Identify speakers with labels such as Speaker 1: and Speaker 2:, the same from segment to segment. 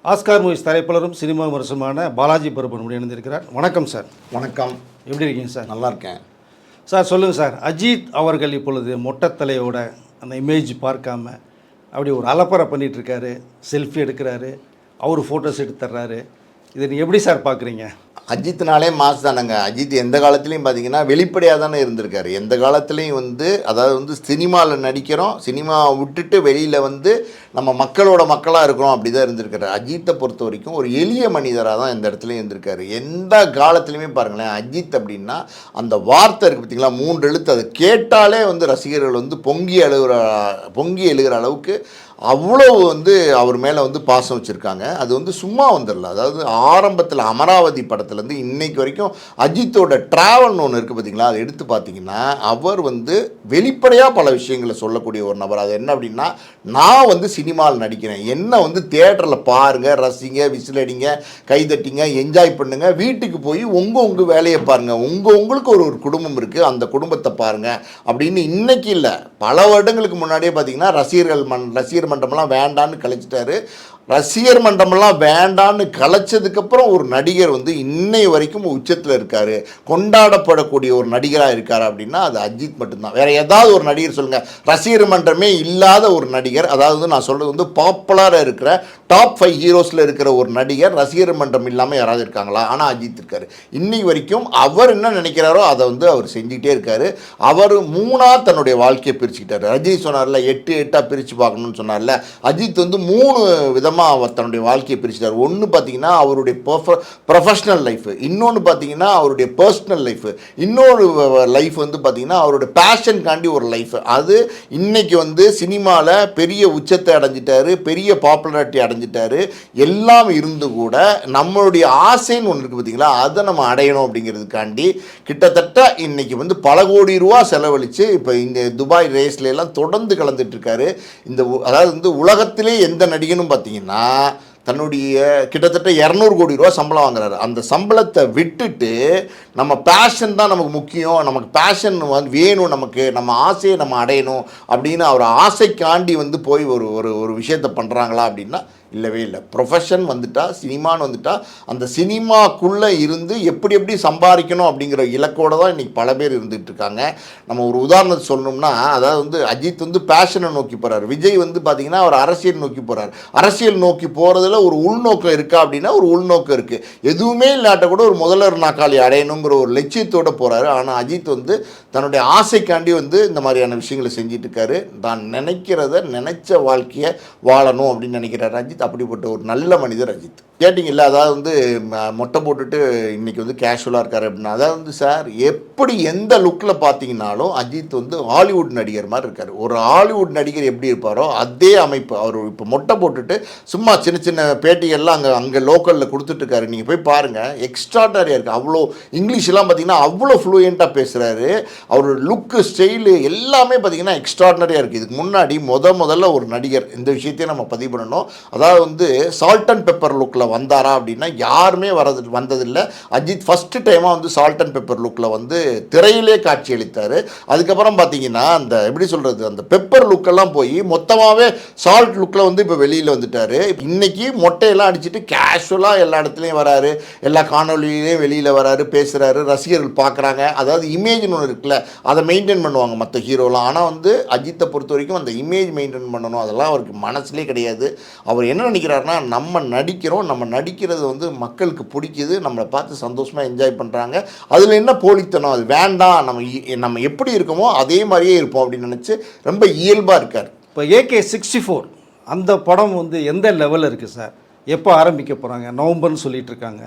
Speaker 1: Oscar movies தயாரிப்பாளரும் cinema விமர்சனமான Balaji பருப்பன் இணைந்திருக்கிறார். வணக்கம் sir.
Speaker 2: வணக்கம்.
Speaker 1: எப்படி இருக்கீங்க சார்?
Speaker 2: நல்லா இருக்கேன்
Speaker 1: சார். சொல்லுங்கள் சார், அஜித் அவர்கள் இப்பொழுது மொட்டைத்தலையோட அந்த இமேஜ் பார்க்காம அப்படி ஒரு அலப்பறை பண்ணிகிட்ருக்காரு, செல்ஃபி எடுக்கிறாரு, அவர் ஃபோட்டோஸ் எடுத்து தர்றாரு. இதை நீங்கள் எப்படி சார் பார்க்குறீங்க?
Speaker 2: அஜித்னாலே மாஸ் தானேங்க. அஜித் எந்த காலத்துலேயும் பார்த்தீங்கன்னா வெளிப்படையாக தானே இருந்திருக்காரு. எந்த காலத்துலேயும் அதாவது சினிமாவில் நடிக்கிறோம், சினிமாவை விட்டுட்டு வெளியில் நம்ம மக்களோட மக்களாக இருக்கிறோம், அப்படி தான் இருந்திருக்காரு. அஜித்தை பொறுத்த வரைக்கும் ஒரு எளிய மனிதராக தான் இந்த இடத்துலையும் இருந்திருக்காரு. எந்த காலத்துலேயுமே பாருங்களேன், அஜித் அப்படின்னா அந்த வார்த்தை இருக்குது பார்த்தீங்களா, 3 எழுத்து, அதை கேட்டாலே ரசிகர்கள் பொங்கி எழுகிற அளவுக்கு அவ்வளவு அவர் மேலே பாசம் வச்சுருக்காங்க. அது சும்மா வந்துடல. அதாவது ஆரம்பத்தில் அமராவதி படத்துலேருந்து இன்னைக்கு வரைக்கும் அஜித்தோட ட்ராவல்னு ஒன்று இருக்குது பார்த்தீங்களா, அதை எடுத்து பார்த்தீங்கன்னா அவர் வெளிப்படையாக பல விஷயங்களை சொல்லக்கூடிய ஒரு நபர். அது என்ன அப்படின்னா, நான் சினிமாவில் நடிக்கிறேன், என்ன தியேட்டரில் பாருங்கள், ரசிங்க, விசிலடிங்க, கைதட்டிங்க, என்ஜாய் பண்ணுங்கள், வீட்டுக்கு போய் உங்கள் வேலையை பாருங்கள், உங்களுக்கு ஒரு குடும்பம் இருக்குது, அந்த குடும்பத்தை பாருங்கள் அப்படின்னு இன்னைக்கு இல்லை, பல வருடங்களுக்கு முன்னாடியே பார்த்தீங்கன்னா ரசிகர் மன்றமெல்லாம் வேண்டான்னு கழிச்சிட்டாரு. ரசிகர் மன்றமெல்லாம் வேண்டான்னு கலைச்சதுக்கப்புறம் ஒரு நடிகர் இன்னை வரைக்கும் உச்சத்தில் இருக்கார், கொண்டாடப்படக்கூடிய ஒரு நடிகராக இருக்கார் அப்படின்னா அது அஜித் மட்டும்தான். வேறு ஏதாவது ஒரு நடிகர் சொல்லுங்கள், ரசிகர் மன்றமே இல்லாத ஒரு நடிகர், அதாவது நான் சொல்கிறது பாப்புலராக இருக்கிற டாப் 5 ஹீரோஸில் இருக்கிற ஒரு நடிகர் ரசிகர் மன்றம் இல்லாமல் யாராவது இருக்காங்களா? ஆனால் அஜித் இருக்கார். இன்னைக்கு வரைக்கும் அவர் என்ன நினைக்கிறாரோ அதை அவர் செஞ்சுக்கிட்டே இருக்கார். அவர் 3ஆக தன்னுடைய வாழ்க்கையை பிரிச்சுக்கிட்டார். ரஜினி சொன்னார்ல 8 பிரித்து பார்க்கணும்னு சொன்னார்ல, அஜித் 3 விதமாக அவர் தன்னுடைய வாழ்க்கையை பிரிச்சுட்டார். ஒன்று பார்த்தீங்கன்னா அவருடைய ப்ரொஃபஷனல் லைஃப், இன்னொன்று பார்த்தீங்கன்னா அவருடைய பர்சனல் லைஃப், இன்னொரு லைஃப் பார்த்தீங்கன்னா அவருடைய பேஷன்காண்டி ஒரு லைஃப். அது இன்னைக்கு சினிமாவில் பெரிய உச்சத்தை அடைஞ்சிட்டாரு, பெரிய பாப்புலாரிட்டி அடைஞ்சிட்டாரு. எல்லாம் இருந்து கூட நம்மளுடைய ஆசைன்னு ஒன்று இருக்குது பார்த்தீங்களா, அதை நம்ம அடையணும் அப்படிங்கிறதுக்காண்டி கிட்டத்தட்ட இன்னைக்கு பல கோடி ரூபா செலவழித்து இப்போ இந்த துபாய் ரேஸ்ல எல்லாம் தொடர்ந்து கலந்துட்டு இருக்காரு. அதாவது உலகத்திலே எந்த நடிகனும் பார்த்தீங்கன்னா தன்னுடைய கிட்டத்தட்ட 200 கோடி ரூபா சம்பளம் வாங்குறாரு. அந்த சம்பளத்தை விட்டுட்டு நம்ம பேஷன் தான் நமக்கு முக்கியம், நமக்கு பேஷன் வேணும், நம்ம ஆசையை நம்ம அடையணும் அப்படின்னு அவர் ஆசைக்காண்டி போய் ஒரு விஷயத்தை பண்ணுறாங்களா அப்படின்னா இல்லவே இல்லை. ப்ரொஃபஷன் சினிமான்னு அந்த சினிமாக்குள்ளே இருந்து எப்படி சம்பாதிக்கணும் அப்படிங்கிற இலக்கோடு தான் இன்றைக்கி பல பேர் இருந்துகிட்டு இருக்காங்க. நம்ம ஒரு உதாரணத்தை சொல்லணும்னா, அதாவது அஜித் பேஷனை நோக்கி போகிறார், விஜய் பார்த்திங்கன்னா அவர் அரசியல் நோக்கி போகிறார். அரசியல் நோக்கி போகிறதுல ஒரு உள்நோக்கம் இருக்கா அப்படின்னா ஒரு உள்நோக்கம் இருக்குது. எதுவுமே இல்லாட்ட கூட ஒரு முதல்வர் நாற்காலி அடையணுங்கிற ஒரு லட்சியத்தோடு போகிறாரு. ஆனால் அஜித் தன்னுடைய ஆசைக்காண்டி இந்த மாதிரியான விஷயங்களை செஞ்சிட்டு இருக்காரு. தான் நினைச்ச வாழ்க்கையை வாழணும் அப்படின்னு நினைக்கிறார் அஜித். அப்படிப்பட்ட ஒரு நல்ல மனிதர் அஜித். கேட்டிங்கல்ல, அதாவது மொட்டை போட்டுட்டு இன்றைக்கி கேஷுவலாக இருக்கார் அப்படின்னா, அதாவது சார் எப்படி எந்த லுக்கில் பார்த்தீங்கன்னாலும் அஜித் ஹாலிவுட் நடிகர் மாதிரி இருக்கார். ஒரு ஹாலிவுட் நடிகர் எப்படி இருப்பாரோ அதே அமைப்பு. அவர் இப்போ மொட்டை போட்டுட்டு சும்மா சின்ன பேட்டிகள்லாம் அங்கே லோக்கலில் கொடுத்துட்ருக்காரு. நீங்கள் போய் பாருங்கள், எக்ஸ்ட்ராடனரியாக இருக்குது. அவ்வளோ இங்கிலீஷ்லாம் பார்த்தீங்கன்னா அவ்வளோ ஃப்ளூயண்ட்டாக பேசுகிறாரு. அவரோட லுக்கு, ஸ்டைலு எல்லாமே பார்த்தீங்கன்னா எக்ஸ்ட்ராடனரியாக இருக்குது. இதுக்கு முன்னாடி முதல்ல ஒரு நடிகர், இந்த விஷயத்தையும் நம்ம பதிவு பண்ணணும், அதாவது சால்ட் அண்ட் பெப்பர் லுக்கில் வந்தாரா அப்படின்னா யாருமே வந்ததில்லை. அஜித் ஃபஸ்ட்டு டைமாக சால்ட் அண்ட் பெப்பர் லுக்கில் திரையிலே காட்சி அளித்தார். அதுக்கப்புறம் பார்த்தீங்கன்னா அந்த எப்படி சொல்கிறது, அந்த பெப்பர் லுக்கெல்லாம் போய் மொத்தமாகவே சால்ட் லுக்கில் இப்போ வெளியில் வந்துட்டார். இன்றைக்கி மொட்டையெல்லாம் அடிச்சுட்டு கேஷுவலாக எல்லா இடத்துலையும் வராரு, எல்லா காணொலியிலையும் வெளியில் வராரு, பேசுகிறாரு, ரசிகர்கள் பார்க்குறாங்க. அதாவது இமேஜ்னு ஒன்று இருக்குல்ல, அதை மெயின்டைன் பண்ணுவாங்க மற்ற ஹீரோலாம். ஆனால் அஜித்தை பொறுத்த வரைக்கும் அந்த இமேஜ் மெயின்டைன் பண்ணணும் அதெல்லாம் அவருக்கு மனசுலேயே கிடையாது. அவர் என்ன நினைக்கிறாருன்னா, நம்ம நடிக்கிறோம், நம்ம நடிக்கிறது மக்களுக்கு பிடிக்குது, நம்மளை பார்த்து சந்தோஷமாக என்ஜாய் பண்ணுறாங்க, அதில் என்ன போலித்தனம், அது வேண்டாம், நம்ம எப்படி இருக்கோமோ அதே மாதிரியே இருப்போம் அப்படின்னு நினச்சி ரொம்ப இயல்பாக இருக்கார்.
Speaker 1: இப்போ AK-64 அந்த படம் எந்த லெவலில் இருக்குது சார்? எப்போ ஆரம்பிக்க போகிறாங்க? நவம்பர்னு சொல்லிகிட்டு இருக்காங்க.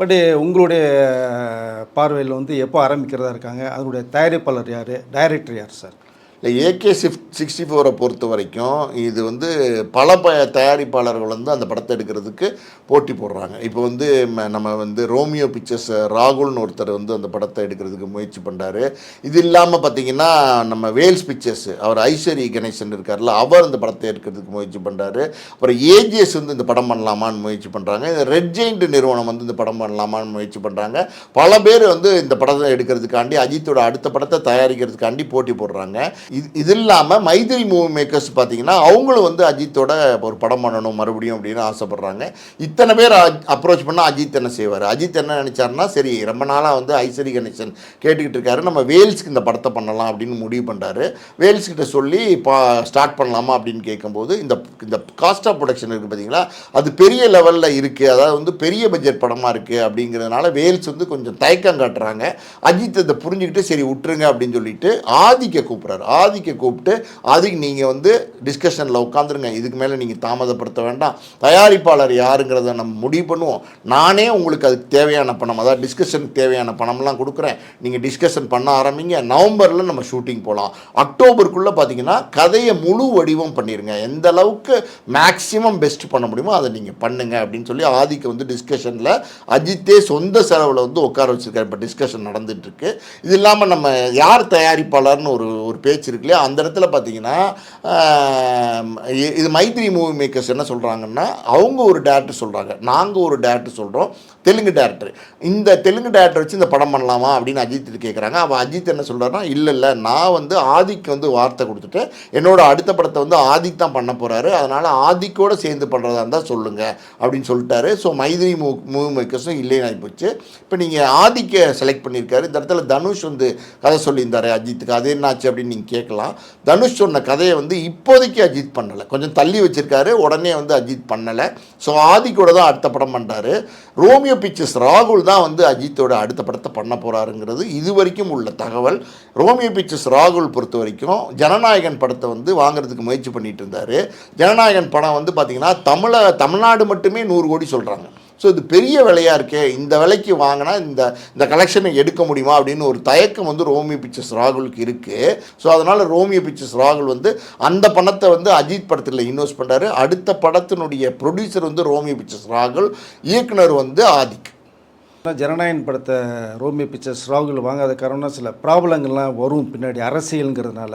Speaker 1: பட்டு உங்களுடைய பார்வையில் எப்போ ஆரம்பிக்கிறதா இருக்காங்க? அதனுடைய தயாரிப்பாளர் யார், டைரக்டர் யார் சார்?
Speaker 2: இல்லை, AK-64 பொறுத்த வரைக்கும் இது பல தயாரிப்பாளர்கள் அந்த படத்தை எடுக்கிறதுக்கு போட்டி போடுறாங்க. இப்போ நம்ம ரோமியோ பிக்சர்ஸ் ராகுல்னு ஒருத்தர் அந்த படத்தை எடுக்கிறதுக்கு முயற்சி பண்ணுறாரு. இது இல்லாமல் பார்த்திங்கன்னா நம்ம வேல்ஸ் பிக்சர்ஸ், அவர் ஐஸ்வரி கணேசன் இருக்கார்ல, அவர் இந்த படத்தை எடுக்கிறதுக்கு முயற்சி பண்ணுறாரு. அப்புறம் ஏஜிஎஸ் இந்த படம் பண்ணலாமான்னு முயற்சி பண்ணுறாங்க. இந்த ரெட் ஜெயிண்ட் நிறுவனம் இந்த படம் பண்ணலாமான்னு முயற்சி பண்ணுறாங்க. பல பேர் இந்த படத்தை எடுக்கிறதுக்காண்டி, அஜித்தோட அடுத்த படத்தை தயாரிக்கிறதுக்காண்டி போட்டி போடுறாங்க. இது இல்லாமல் மைதிரி மூவி மேக்கர்ஸ் பார்த்தீங்கன்னா அவங்களும் வந்து அஜித்தோட ஒரு படம் பண்ணணும் மறுபடியும் அப்படின்னு ஆசைப்படுறாங்க. இத்தனை பேர் அப்ரோச் பண்ணால் அஜித் என்ன செய்வார்? அஜித் என்ன நினச்சாருன்னா, சரி ரொம்ப நாளாக வந்து ஐஸ்வரி கணேசன் கேட்டுக்கிட்டு இருக்காரு, நம்ம வேல்ஸ்க்கு இந்த படத்தை பண்ணலாம் அப்படின்னு முடிவு பண்ணுறாரு. வேல்ஸ்கிட்ட சொல்லி ஸ்டார்ட் பண்ணலாமா அப்படின்னு கேட்கும்போது இந்த காஸ்ட் ஆஃப் ப்ரொடக்ஷன் இருக்குது பார்த்தீங்களா, அது பெரிய லெவலில் இருக்குது, அதாவது வந்து பெரிய பட்ஜெட் படமாக இருக்குது அப்படிங்கிறதுனால வேல்ஸ் வந்து கொஞ்சம் தயக்கம் காட்டுறாங்க. அஜித் இதை புரிஞ்சுக்கிட்டு சரி விட்டுருங்க அப்படின்னு சொல்லிட்டு ஆதிக்க கூப்பிட்றாரு. ஆதிக்க கூப்பிட்டு ஆதிக்கு நீங்கள் வந்து டிஸ்கஷனில் உட்காந்துருங்க, இதுக்கு மேலே நீங்கள் தாமதப்படுத்த வேண்டாம், தயாரிப்பாளர் யாருங்கிறத நம்ம முடிவு பண்ணுவோம், நானே உங்களுக்கு அதுக்கு தேவையான பணம், அதாவது டிஸ்கஷனுக்கு தேவையான பணம்லாம் கொடுக்குறேன், நீங்கள் டிஸ்கஷன் பண்ண ஆரம்பிங்க, நவம்பரில் நம்ம ஷூட்டிங் போகலாம், அக்டோபருக்குள்ளே பார்த்தீங்கன்னா கதையை முழு வடிவம் பண்ணிடுங்க, எந்த அளவுக்கு மேக்ஸிமம் பெஸ்ட் பண்ண முடியுமோ அதை நீங்கள் பண்ணுங்க அப்படின்னு சொல்லி ஆதிக்கு வந்து டிஸ்கஷனில் அஜித்தே சொந்த செலவில் வந்து உட்கார வச்சுருக்காரு. இப்போ டிஸ்கஷன் நடந்துகிட்ருக்கு. இது இல்லாமல் நம்ம யார் தயாரிப்பாளர்னு ஒரு பேச்சு இருக்கு இல்லையா, அந்த இடத்துல பார்த்தீங்கன்னா இது மைத்ரி மூவி மேக்கர்ஸ் என்ன சொல்கிறாங்கன்னா, அவங்க ஒரு டேரக்டர் சொல்கிறாங்க, நாங்கள் ஒரு டேரக்டர் சொல்கிறோம், தெலுங்கு டேரக்டர், இந்த தெலுங்கு டேரக்டர் வச்சு இந்த படம் பண்ணலாமா அப்படின்னு அஜித் கேட்குறாங்க. அப்போ அஜித் என்ன சொல்கிறாருன்னா, இல்லை நான் வந்து ஆதிக்கு வந்து வார்த்தை கொடுத்துட்டு என்னோட அடுத்த படத்தை வந்து ஆதிக் தான் பண்ண போகிறாரு, அதனால் ஆதிக்கோடு சேர்ந்து பண்ணுறதா இருந்தால் சொல்லுங்கள் அப்படின்னு சொல்லிட்டாரு. ஸோ மைத்ரி மூவி மேக்கர்ஸும் இல்லைன்னு ஆகிப்போச்சு. இப்போ நீங்கள் ஆதிக்க செலக்ட் பண்ணியிருக்காரு. இந்த இடத்துல தனுஷ் வந்து கதை சொல்லியிருந்தாரு அஜித்துக்கு, அது என்னாச்சு அப்படின்னு நீங்கள் கேட்கலாம். தனுஷ் சொன்ன கதையை வந்து இப்போதைக்கு அஜித் பண்ணலை, கொஞ்சம் தள்ளி வச்சிருக்காரு, உடனே வந்து அஜித் பண்ணலை. ஸோ ஆதிக்கோட தான் அடுத்த படம் பண்ணுறாரு. ரோமியோ பிக்சர்ஸ் ராகுல் தான் வந்து அஜித்தோட அடுத்த படத்தை பண்ண போகிறாருங்கிறது இது வரைக்கும் உள்ள தகவல். ரோமியோ பிக்சர்ஸ் ராகுல் பொறுத்த வரைக்கும் ஜனநாயகன் படத்தை வந்து வாங்குறதுக்கு முயற்சி பண்ணிட்டு இருந்தார். ஜனநாயகன் படம் வந்து பார்த்திங்கன்னா தமிழ்நாடு மட்டுமே 100 கோடி சொல்கிறாங்க. ஸோ இது பெரிய விலையாக இருக்கே, இந்த விலைக்கு வாங்கினா இந்த கலெக்ஷனை எடுக்க முடியுமா அப்படின்னு ஒரு தயக்கம் வந்து ரோமியோ பிக்சர்ஸ் ராகுலுக்கு இருக்குது. ஸோ அதனால் ரோமியோ பிக்சர்ஸ் ராகுல் வந்து அந்த பணத்தை வந்து அஜித் படத்தில் இன்வெஸ்ட் பண்ணுறாரு. அடுத்த படத்தினுடைய ப்ரொடியூசர் வந்து ரோமியோ பிக்சர்ஸ் ராகுல், இயக்குனர் வந்து ஆதிக்.
Speaker 1: ஜனநாயகன் படத்தை ரோமியோ பிக்சர்ஸ் ராகுல் வாங்காத காரணம் சில ப்ராப்ளங்கள்லாம் வரும் பின்னாடி அரசியலுங்கிறதுனால,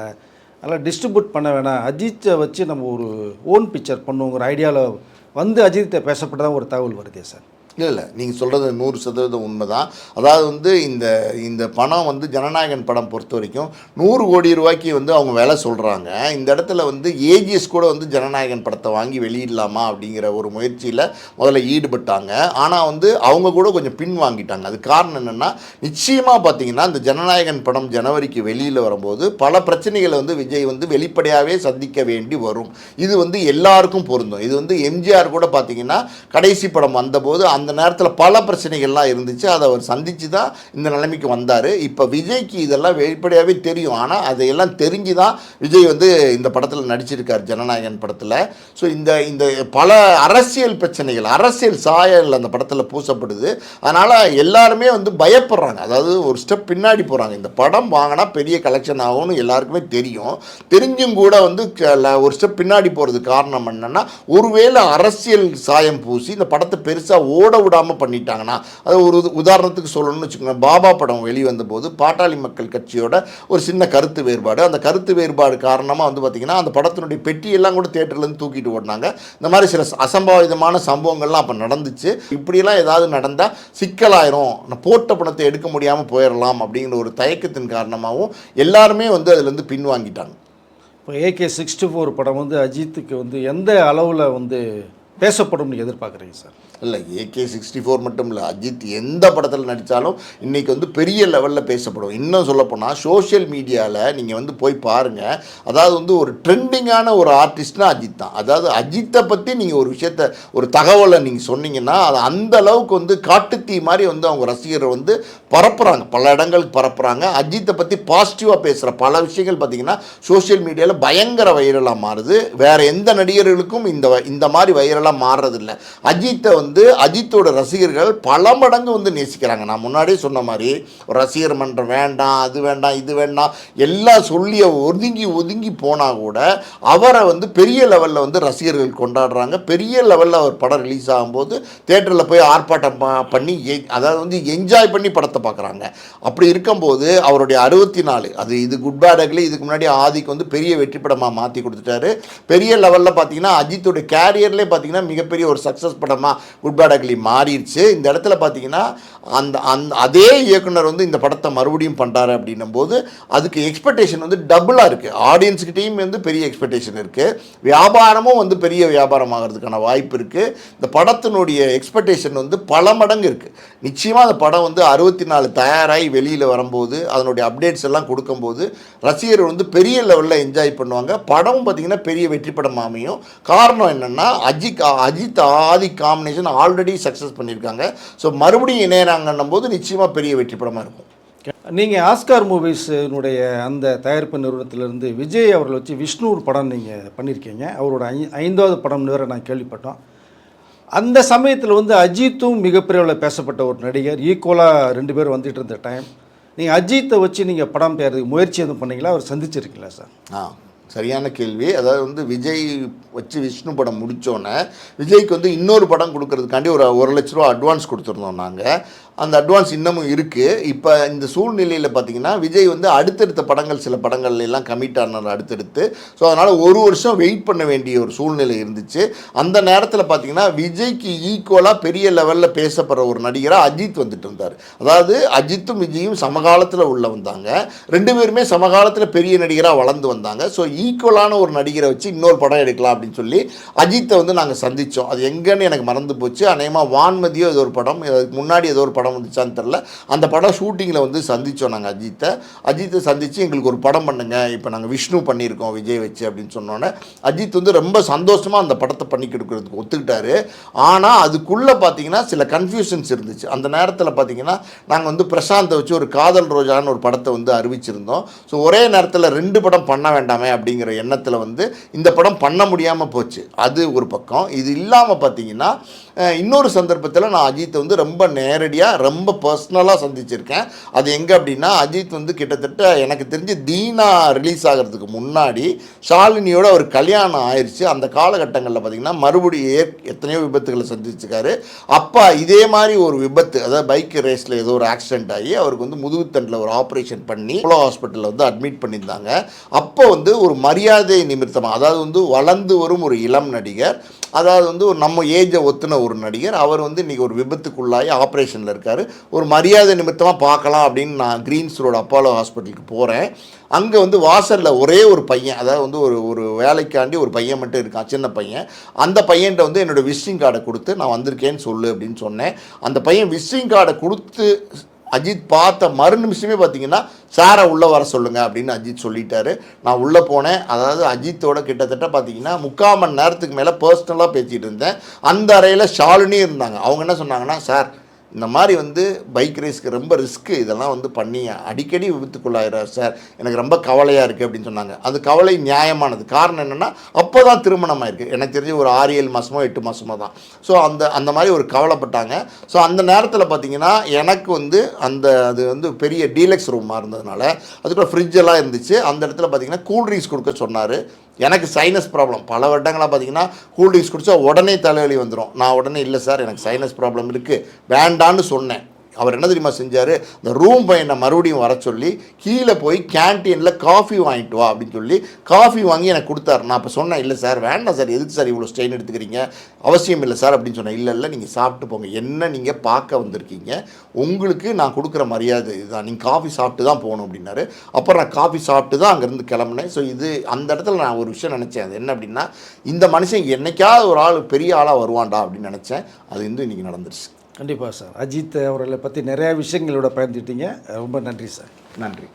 Speaker 1: அதனால் டிஸ்ட்ரிபியூட் பண்ண வேணாம், அஜித்தை வச்சு நம்ம ஒரு ஓன் பிக்சர் பண்ணுவோங்கிற ஐடியாவில் வந்து அஜித்தை பேசப்பட்டதான் ஒரு தகவல் வருதே சார்.
Speaker 2: இல்லை நீங்கள் சொல்கிறது 100% உண்மை தான். அதாவது வந்து இந்த பணம் வந்து ஜனநாயகன் படம் பொறுத்த வரைக்கும் 100 கோடி ரூபாய்க்கு வந்து அவங்க விலை சொல்கிறாங்க. இந்த இடத்துல வந்து ஏஜிஎஸ் கூட வந்து ஜனநாயகன் படத்தை வாங்கி வெளியிடலாமா அப்படிங்கிற ஒரு முயற்சியில் முதல்ல ஈடுபட்டாங்க. ஆனால் வந்து அவங்க கூட கொஞ்சம் பின் வாங்கிட்டாங்க. அது காரணம் என்னென்னா, நிச்சயமாக பார்த்தீங்கன்னா இந்த ஜனநாயகன் படம் ஜனவரிக்கு வெளியில் வரும்போது பல பிரச்சனைகளை வந்து விஜய் வந்து வெளிப்படையாகவே சந்திக்க வேண்டி வரும். இது வந்து எல்லாருக்கும் பொருந்தும். இது வந்து எம்ஜிஆர் கூட பார்த்தீங்கன்னா கடைசி படம் வந்தபோது அந்த நேரத்தில் பல பிரச்சனைகள்லாம் இருந்துச்சு, அதை அவர் சந்தித்து தான் இந்த நிலைமைக்கு வந்தார். இப்போ விஜய்க்கு இதெல்லாம் வெளிப்படையாகவே தெரியும். ஆனால் அதையெல்லாம் தெரிஞ்சு தான் விஜய் வந்து இந்த படத்தில் நடிச்சிருக்கார், ஜனநாயகன் படத்தில். ஸோ இந்த பல அரசியல் பிரச்சனைகள், அரசியல் சாயல் அந்த படத்தில் பூசப்படுது. அதனால் எல்லாருமே வந்து பயப்படுறாங்க, அதாவது ஒரு ஸ்டெப் பின்னாடி போகிறாங்க. இந்த படம் வாங்கினா பெரிய கலெக்ஷன் ஆகும்னு எல்லாருக்குமே தெரியும். தெரிஞ்சும் கூட வந்து ஒரு ஸ்டெப் பின்னாடி போகிறதுக்கு காரணம் என்னென்னா, ஒருவேளை அரசியல் சாயம் பூசி இந்த படத்தை பெருசாக ஓட விடாமல் பண்ணிட்டாங்கன்னா, அது ஒரு உதாரணத்துக்கு சொல்லணும்னு வச்சுக்கோங்க, பாபா படம் வெளிவந்த போது பாட்டாளி மக்கள் கட்சியோட ஒரு சின்ன கருத்து வேறுபாடு, அந்த கருத்து வேறுபாடு காரணமாக வந்து பார்த்திங்கன்னா அந்த படத்தினுடைய பெட்டியெல்லாம் கூட தேட்டர்லேருந்து தூக்கிட்டு ஓடினாங்க. இந்த மாதிரி சில அசம்பாவிதமான சம்பவங்கள்லாம் அப்போ நடந்துச்சு. இப்படியெல்லாம் ஏதாவது நடந்தால் சிக்கலாயிரும், நான் போட்ட பணத்தை எடுக்க முடியாமல் போயிடலாம் அப்படிங்கிற ஒரு தயக்கத்தின் காரணமாகவும் எல்லாருமே வந்து அதிலேருந்து பின்வாங்கிட்டாங்க.
Speaker 1: இப்போ AK64 படம் வந்து அஜித்துக்கு வந்து எந்த அளவில் வந்து பேசப்படும்னு எதிர்பார்க்குறீங்க சார்?
Speaker 2: இல்லை, AK64 மட்டும் இல்லை, அஜித் எந்த படத்தில் நடித்தாலும் இன்றைக்கி வந்து பெரிய லெவலில் பேசப்படும். இன்னும் சொல்லப்போனால் சோஷியல் மீடியாவில் நீங்கள் வந்து போய் பாருங்கள், அதாவது வந்து ஒரு ட்ரெண்டிங்கான ஒரு ஆர்டிஸ்ட்னா அஜித் தான். அதாவது அஜித்தை பற்றி நீங்கள் ஒரு விஷயத்தை, ஒரு தகவலை நீங்கள் சொன்னீங்கன்னா அது அந்த அளவுக்கு வந்து காட்டுத்தீ மாதிரி வந்து அவங்க ரசிகரை வந்து பரப்புகிறாங்க, பல இடங்களுக்கு பரப்புகிறாங்க. அஜித்தை பற்றி பாசிட்டிவாக பேசுகிற பல விஷயங்கள் பார்த்திங்கன்னா சோஷியல் மீடியாவில் பயங்கர வைரலாக மாறுது. வேறு எந்த நடிகர்களுக்கும் இந்த மாதிரி வைரலாக மாறுறதில்லை. அஜித்தை வந்து அஜித்தோட ரசிகர்கள் பல மடங்கு வந்து நேசிக்கிறாங்க. நான் முன்னாடியே சொன்ன மாதிரி ஒரு ரசிகர் மன்றம் வேண்டாம், அது வேண்டாம், இது வேண்டாம் எல்லாம் சொல்லி ஒதுங்கி போனால் கூட அவரை வந்து பெரிய லெவலில் வந்து ரசிகர்கள் கொண்டாடுறாங்க. பெரிய லெவலில் அவர் படம் ரிலீஸ் ஆகும்போது தேட்டரில் போய் ஆர்ப்பாட்டம் பண்ணி, அதாவது வந்து என்ஜாய் பண்ணி படத்தை பார்க்குறாங்க. அப்படி இருக்கும்போது அவருடைய 64 அது இது குட் பேட் அக்லி இதுக்கு முன்னாடி ஆதிக்கு வந்து பெரிய வெற்றி படமாக மாற்றி கொடுத்துட்டாரு. பெரிய லெவலில் பார்த்தீங்கன்னா அஜித்தோடைய கேரியர்லேயே பார்த்தீங்கன்னா பார்த்தீங்கன்னா மிகப்பெரிய ஒரு சக்ஸஸ் படமாக குட் பேட் அக்லி மாறிடுச்சு. இந்த இடத்துல பார்த்தீங்கன்னா அந்த அந்த அதே இயக்குனர் வந்து இந்த படத்தை மறுபடியும் பண்ணுறாரு அப்படின்னும் போது அதுக்கு எக்ஸ்பெக்டேஷன் வந்து டபுளாக இருக்குது. ஆடியன்ஸுக்கிட்டையும் வந்து பெரிய எக்ஸ்பெக்டேஷன் இருக்குது, வியாபாரமும் வந்து பெரிய வியாபாரம் ஆகிறதுக்கான வாய்ப்பு இருக்குது. இந்த படத்தினுடைய எக்ஸ்பெக்டேஷன் வந்து பல மடங்கு இருக்குது. நிச்சயமாக அந்த படம் வந்து 64 தயாராகி வெளியில் வரும்போது அதனுடைய அப்டேட்ஸ் எல்லாம் கொடுக்கும்போது ரசிகர்கள் வந்து பெரிய லெவலில் என்ஜாய் பண்ணுவாங்க. படம் பார்த்திங்கன்னா பெரிய வெற்றி படம் அமையும். காரணம் என்னென்னா அஜித் ஆதி காம்பினேஷன் ஆல்ரெடி சக்ஸஸ் பண்ணியிருக்காங்க. ஸோ மறுபடியும் இணையறாங்கன்னும் போது நிச்சயமாக பெரிய வெற்றி படமாக இருக்கும்.
Speaker 1: நீங்கள் ஆஸ்கார் மூவிஸினுடைய அந்த தயாரிப்பு நிறுவனத்திலிருந்து விஜய் அவர்களை வச்சு விஷ்ணு ஒரு படம் நீங்கள் பண்ணியிருக்கீங்க. அவரோட 5வது படம்னு வேறு நான் கேள்விப்பட்டோம். அந்த சமயத்தில் வந்து அஜித்தும் மிகப்பெரிய அளவில் பேசப்பட்ட ஒரு நடிகர், ஈக்குவலாக 2 பேர் வந்துட்டு இருந்த டைம். நீங்கள் அஜித்தை வச்சு நீங்கள் படம் பெயர்றதுக்கு முயற்சி எதுவும் பண்ணீங்களா? அவர் சந்திச்சிருக்கீங்களா சார்?
Speaker 2: சரியான கேள்வி. அதாவது வந்து விஜய் வச்சு விஷ்ணு படம் முடித்தோன்னே விஜய்க்கு வந்து இன்னொரு படம் கொடுக்கறதுக்காண்டி ஒரு 1 லட்ச ரூபா அட்வான்ஸ் கொடுத்துருந்தோம் நாங்கள். அந்த அட்வான்ஸ் இன்னமும் இருக்குது. இப்போ இந்த சூழ்நிலையில் பார்த்திங்கன்னா விஜய் வந்து அடுத்தடுத்த படங்கள் சில படங்கள்ல எல்லாம் கமிட் ஆனார் அடுத்தடுத்து. ஸோ அதனால் 1 வருஷம் வெயிட் பண்ண வேண்டிய ஒரு சூழ்நிலை இருந்துச்சு. அந்த நேரத்தில் பார்த்திங்கன்னா விஜய்க்கு ஈக்குவலாக பெரிய லெவலில் பேசப்படுற ஒரு நடிகராக அஜித் வந்துட்டு இருந்தார். அதாவது அஜித்தும் விஜயும் சமகாலத்தில் உள்ள வந்தாங்க. 2 பேருமே சமகாலத்தில் பெரிய நடிகராக வளர்ந்து வந்தாங்க. ஸோ ஈக்குவலான ஒரு நடிகரை வச்சு இன்னொரு படம் எடுக்கலாம் அப்படின்னு சொல்லி அஜித்தை வந்து நாங்கள் சந்தித்தோம். அது எங்கன்னு எனக்கு மறந்து போச்சு. அநேகமாக வான்மதியோ ஏதோ ஒரு படம், அதுக்கு முன்னாடி ஏதோ ஒரு படம் வந்துச்சான்னு தெரில. அந்த படம் ஷூட்டிங்கில் வந்து சந்தித்தோம் நாங்கள் அஜித்தை சந்தித்து எங்களுக்கு ஒரு படம் பண்ணுங்க, இப்போ நாங்கள் விஷ்ணு பண்ணியிருக்கோம் விஜய் வச்சு அப்படின்னு சொன்னோன்னே அஜித் வந்து ரொம்ப சந்தோஷமாக அந்த படத்தை பண்ணி கொடுக்குறதுக்கு ஒத்துக்கிட்டாரு. ஆனால் அதுக்குள்ளே பார்த்தீங்கன்னா சில கன்ஃபியூஷன்ஸ் இருந்துச்சு. அந்த நேரத்தில் பார்த்தீங்கன்னா நாங்கள் வந்து பிரசாந்தை வச்சு ஒரு காதல் ரோஜான்னு ஒரு படத்தை வந்து அறிவிச்சிருந்தோம். ஸோ ஒரே நேரத்தில் 2 படம் பண்ண வேண்டாமே அப்படிங்கிற எண்ணத்தில் வந்து இந்த படம் பண்ண முடியாமல் போச்சு. அது ஒரு பக்கம். இது இல்லாமல் பார்த்தீங்கன்னா இன்னொரு சந்தர்ப்பத்தில் நான் அஜித்தை வந்து ரொம்ப நேரடியாக ரொம்ப பர்சனலாக சந்திச்சிருக்கேன். அது எங்கே அப்படின்னா அஜித் வந்து கிட்டத்தட்ட எனக்கு தெரிஞ்சு தீனா ரிலீஸ் ஆகிறதுக்கு முன்னாடி ஷாலினியோட ஒரு கல்யாணம் ஆயிடுச்சு. அந்த காலகட்டங்களில் பார்த்திங்கன்னா மறுபடியும் எத்தனையோ விபத்துகளை சந்திச்சிருக்காரு. அப்போ இதே மாதிரி ஒரு விபத்து, அதாவது பைக் ரேஸில் ஏதோ ஒரு ஆக்சிடென்ட் ஆகி அவருக்கு வந்து முதுகுத்தண்டில் ஒரு ஆப்ரேஷன் பண்ணி அப்போலோ ஹாஸ்பிட்டலில் வந்து அட்மிட் பண்ணியிருந்தாங்க. அப்போ வந்து ஒரு மரியாதை நிமித்தமாக, அதாவது வந்து வளர்ந்து வரும் ஒரு இளம் நடிகர், அதாவது வந்து ஒரு நம்ம ஏஜை ஒத்துன ஒரு நடிகர், அவர் வந்து இன்றைக்கி ஒரு விபத்துக்குள்ளாகி ஆப்ரேஷனில் இருக்கார். ஒரு மரியாதை நிமித்தமாக பார்க்கலாம் அப்படின்னு நான் கிரீன்ஸ் ரோடு அப்போலோ ஹாஸ்பிட்டலுக்கு போகிறேன். அங்கே வந்து வாசலில் ஒரே ஒரு பையன், அதாவது வந்து ஒரு வேலைக்காண்டி ஒரு பையன் மட்டும் இருக்கான், சின்ன பையன். அந்த பையன்கிட்ட வந்து என்னோடய விசிட்டிங் கார்டை கொடுத்து நான் வந்திருக்கேன்னு சொல்லு அப்படின்னு சொன்னேன். அந்த பையன் விசிட்டிங் கார்டை கொடுத்து அஜித் பார்த்த மறு நிமிஷமே பார்த்தீங்கன்னா சாரை உள்ளே வர சொல்லுங்கள் அப்படின்னு அஜித் சொல்லிட்டாரு. நான் உள்ளே போனேன். அதாவது அஜித்தோட கிட்டத்தட்ட பார்த்தீங்கன்னா 3/4 மணி நேரத்துக்கு மேலே பர்சனலாக பேசிகிட்டு இருந்தேன். அந்த அறையில் ஷாலினியும் இருந்தாங்க. அவங்க என்ன சொன்னாங்கன்னா, சார் இந்த மாதிரி வந்து பைக் ரேஸ்க்கு ரொம்ப ரிஸ்க்கு, இதெல்லாம் வந்து பண்ணி அடிக்கடி விபத்துக்குள்ளாயிறார் சார், எனக்கு ரொம்ப கவலையாக இருக்குது அப்படின்னு சொன்னாங்க. அது கவலை நியாயமானது. காரணம் என்னென்னா அப்போ தான் திருமணம் ஆயிருக்கு. எனக்கு தெரிஞ்சு ஒரு 6-7 மாதமோ 8 மாதமோ தான். ஸோ அந்த மாதிரி ஒரு கவலைப்பட்டாங்க. ஸோ அந்த நேரத்தில் பார்த்திங்கன்னா எனக்கு வந்து அது வந்து பெரிய டீலக்ஸ் ரூமாக இருந்ததுனால அதுக்குள்ள ஃப்ரிட்ஜெல்லாம் இருந்துச்சு. அந்த இடத்துல பார்த்திங்கன்னா கூல்ட்ரிங்க்ஸ் கொடுக்க சொன்னார். எனக்கு சைனஸ் ப்ராப்ளம் பல வருடங்களாக பார்த்தீங்கன்னா கூல்ட்ரிங்க்ஸ் குடித்தா உடனே தலைவலி வந்துடும். நான் உடனே இல்லை சார் எனக்கு சைனஸ் ப்ராப்ளம் இருக்குது வேண்டான்னு சொன்னேன். அவர் என்ன தெரியுமா செஞ்சார், இந்த ரூம் பையனை மறுபடியும் வர சொல்லி கீழே போய் கேன்டீனில் காஃபி வாங்கிட்டு வா அப்படின்னு சொல்லி காஃபி வாங்கி எனக்கு கொடுத்தாரு. நான் இப்போ சொன்னேன், இல்லை சார் வேண்டாம் சார், எதுக்கு சார் இவ்வளோ ஸ்ட்ரெயின் எடுத்துக்கிறீங்க, அவசியம் இல்லை சார் அப்படின்னு சொன்னேன். இல்லை நீங்கள் சாப்பிட்டு போங்க, என்ன நீங்கள் பார்க்க வந்திருக்கீங்க, உங்களுக்கு நான் கொடுக்குற மரியாதை இதுதான், நீங்கள் காஃபி சாப்பிட்டு தான் போகணும் அப்படின்னாரு. அப்புறம் நான் காஃபி சாப்பிட்டு தான் அங்கேருந்து கிளம்புனேன். ஸோ இது அந்த இடத்துல நான் ஒரு விஷயம் நினச்சேன், அது என்ன அப்படின்னா இந்த மனுஷன் என்னைக்காவது ஒரு ஆள் பெரிய ஆளாக வருவான்டா அப்படின்னு நினச்சேன். அது வந்து இன்றைக்கி நடந்துருச்சு.
Speaker 1: கண்டிப்பாக சார். அஜித் அவர்களை பற்றி நிறையா விஷயங்களோட பயந்துட்டீங்க. ரொம்ப நன்றி சார்.
Speaker 2: நன்றி.